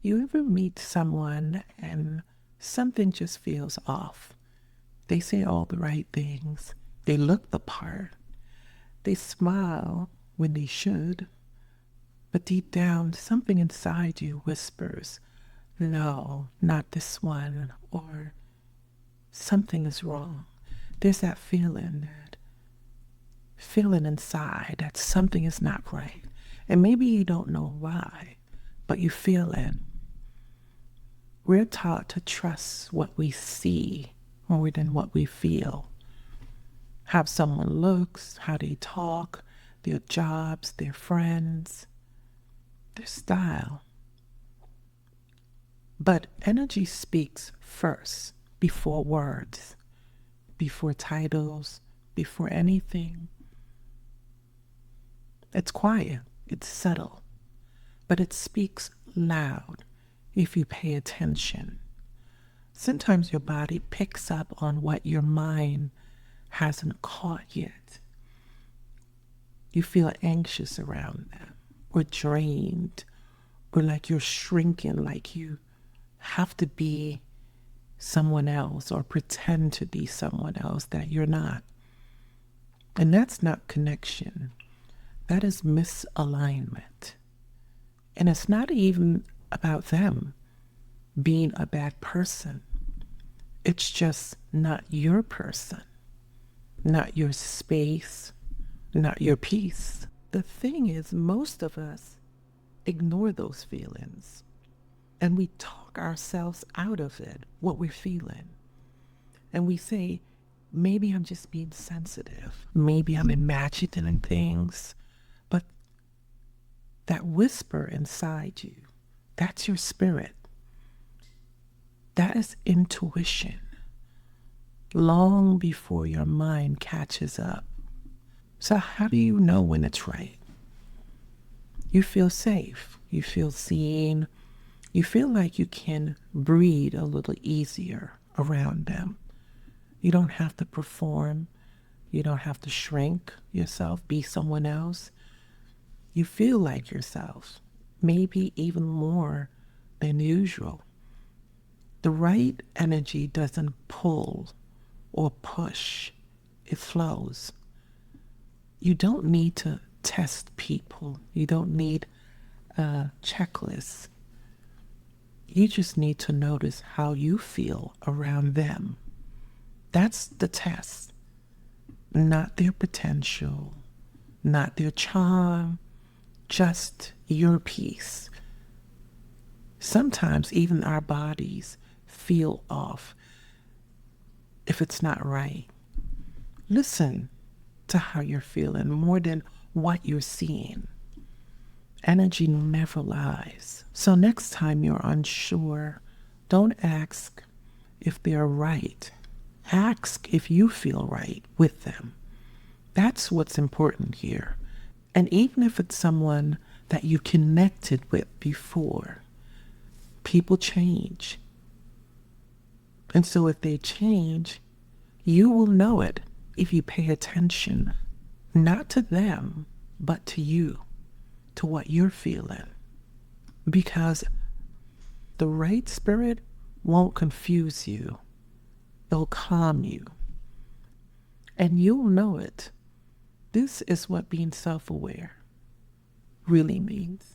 You ever meet someone and something just feels off? They say all the right things. They look the part. They smile when they should. But deep down, something inside you whispers, no, not this one, or something is wrong. There's that feeling inside that something is not right. And maybe you don't know why, but you feel it. We're taught to trust what we see more than what we feel. How someone looks, how they talk, their jobs, their friends, their style. But energy speaks first, before words, before titles, before anything. It's quiet, it's subtle, but it speaks loud if you pay attention. Sometimes your body picks up on what your mind hasn't caught yet. You feel anxious around them, or drained, or like you're shrinking, like you have to be someone else or pretend to be someone else that you're not. And that's not connection. That is misalignment. And it's not even about them being a bad person. It's just not your person, not your space, not your peace. The thing is, most of us ignore those feelings and we talk ourselves out of it, what we're feeling. And we say, maybe I'm just being sensitive. Maybe I'm imagining things. But that whisper inside you, that's your spirit. That is intuition. Long before your mind catches up. So how do you know when it's right? You feel safe. You feel seen. You feel like you can breathe a little easier around them. You don't have to perform. You don't have to shrink yourself, be someone else. You feel like yourself, maybe even more than usual. The right energy doesn't pull or push, it flows. You don't need to test people. You don't need a checklist. You just need to notice how you feel around them. That's the test. Not their potential, not their charm, just your peace. Sometimes even our bodies feel off if it's not right. Listen to how you're feeling more than what you're seeing. Energy never lies. So next time you're unsure, don't ask if they're right. Ask if you feel right with them. That's what's important here. And even if it's someone that you connected with before, people change. And so if they change, you will know it if you pay attention, not to them, but to you, to what you're feeling. Because the right spirit won't confuse you. They'll calm you. And you'll know it. This is what being self-aware really means.